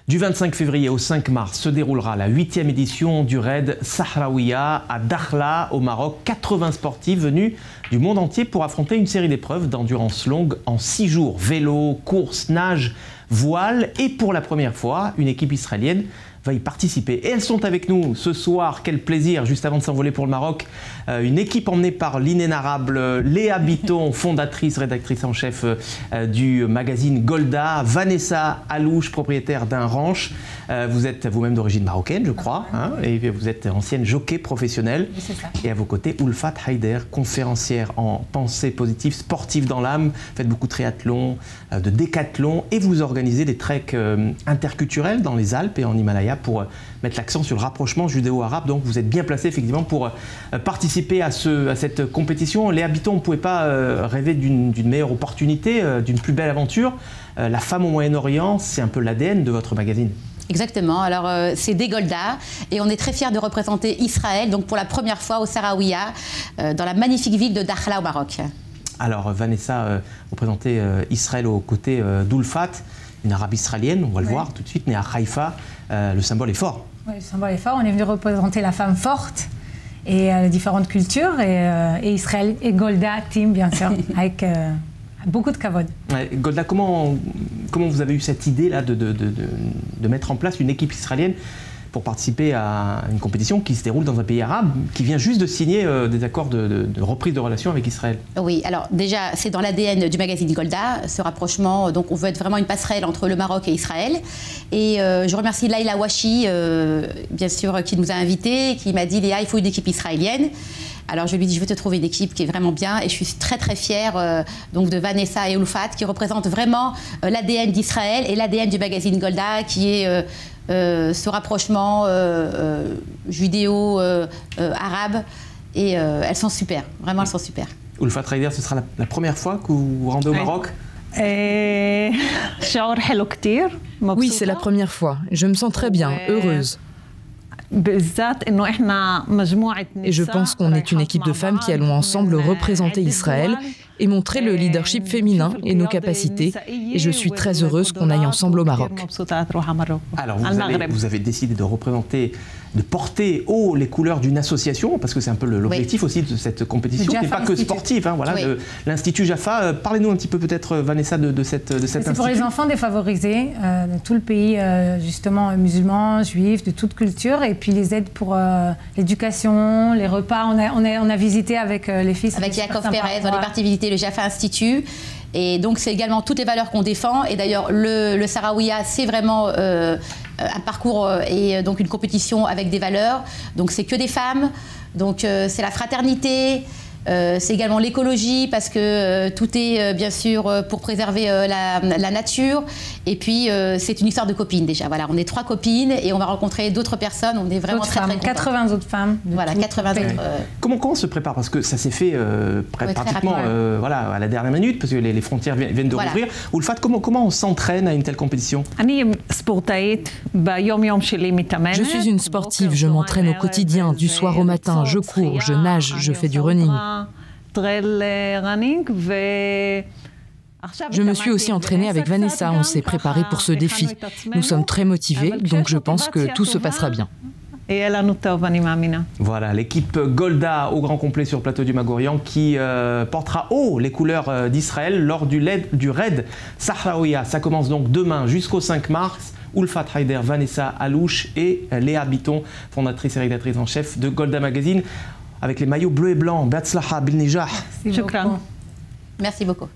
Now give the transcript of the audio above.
Du 25 février au 5 mars se déroulera la 8e édition du raid Sahraouia à Dakhla au Maroc. 80 sportifs venus du monde entier pour affronter une série d'épreuves d'endurance longue en 6 jours. Vélo, course, nage, voile et pour la première fois, une équipe israélienne va y participer. Et elles sont avec nous ce soir. Quel plaisir, juste avant de s'envoler pour le Maroc. Une équipe emmenée par l'inénarrable Léa Biton, fondatrice, rédactrice en chef du magazine Golda. Vanessa Alouche, propriétaire d'un ranch. Vous êtes vous-même d'origine marocaine, je crois. Hein, et vous êtes ancienne jockey professionnelle. Oui, c'est ça. Et à vos côtés, Oulfat Haider, conférencière en pensée positive, sportive dans l'âme. Faites beaucoup de triathlon, de décathlon. Et vous organisez des treks interculturels dans les Alpes et en Himalaya pour mettre l'accent sur le rapprochement judéo-arabe. Donc vous êtes bien placé effectivement pour participer à cette compétition. Léa Biton, on ne pouvait pas rêver d'une meilleure opportunité, d'une plus belle aventure. La femme au Moyen-Orient, c'est un peu l'ADN de votre magazine. Exactement. Alors, c'est des Golda et on est très fiers de représenter Israël, donc pour la première fois au Sahraouia, dans la magnifique ville de Dakhla au Maroc. Alors, Vanessa, représentez Israël aux côtés d'Oulfat, une arabe israélienne, on va le voir tout de suite, née à Haïfa. Le symbole est fort. Oui, le symbole est fort. On est venu représenter la femme forte et les différentes cultures et Israël et Golda Team, bien sûr, avec beaucoup de kavod. Ouais, Golda, comment vous avez eu cette idée-là de mettre en place une équipe israélienne pour participer à une compétition qui se déroule dans un pays arabe, qui vient juste de signer des accords de reprise de relations avec Israël? Oui, alors déjà, c'est dans l'ADN du magazine Golda, ce rapprochement. Donc on veut être vraiment une passerelle entre le Maroc et Israël. Et je remercie Laïla Wachi, bien sûr, qui nous a invités, qui m'a dit « Léa, il faut une équipe israélienne ». Alors je lui dis, je veux te trouver une équipe qui est vraiment bien et je suis très très fière donc de Vanessa et Oulfat qui représentent vraiment l'ADN d'Israël et l'ADN du magazine Golda qui est ce rapprochement judéo-arabe et elles sont super, vraiment elles sont super. Oulfat Haider, ce sera la première fois que vous vous rendez au Maroc? Oui, c'est la première fois. Je me sens très bien, heureuse. Et je pense qu'on est une équipe de femmes qui allons ensemble représenter Israël et montrer le leadership féminin et nos capacités. Et je suis très heureuse qu'on aille ensemble au Maroc. Alors vous avez décidé de représenter, de porter haut les couleurs d'une association, parce que c'est un peu l'objectif aussi de cette compétition, qui n'est pas que sportive. Hein, voilà, l'Institut Jaffa. Parlez-nous un petit peu peut-être, Vanessa, de cet institut. C'est pour les enfants défavorisés de tout le pays, justement musulmans, juifs, de toute culture, et puis les aides pour l'éducation, les repas. On a visité avec les fils. Avec Yaakov Perez, on est parti visiter le Jaffa Institute. Et donc, c'est également toutes les valeurs qu'on défend. Et d'ailleurs, le Sahraouia, c'est vraiment un parcours et donc une compétition avec des valeurs. Donc, c'est que des femmes. Donc, c'est la fraternité. C'est également l'écologie parce que tout est bien sûr pour préserver la nature. Et puis c'est une histoire de copines déjà. Voilà, on est 3 copines et on va rencontrer d'autres personnes. On est vraiment très contents. 80 autres femmes. Voilà, 80 autres. Comment on se prépare? Parce que ça s'est fait pratiquement voilà, à la dernière minute parce que les frontières viennent de rouvrir. Oulfat, comment on s'entraîne à une telle compétition? Je suis une sportive, je m'entraîne au quotidien, du soir au matin, je cours, je nage, je fais du running. Je me suis aussi entraînée avec Vanessa, on s'est préparé pour ce défi. Nous sommes très motivés, donc je pense que tout se passera bien. Voilà, l'équipe Golda au grand complet sur le plateau du Magorian qui portera haut les couleurs d'Israël lors du raid Sahraouia. Ça commence donc demain jusqu'au 5 mars. Oulfat Haider, Vanessa Alouche et Léa Biton, fondatrice et rédactrice en chef de Golda Magazine, avec les maillots bleus et blancs. Betzlaha, Bilnijah. Merci beaucoup.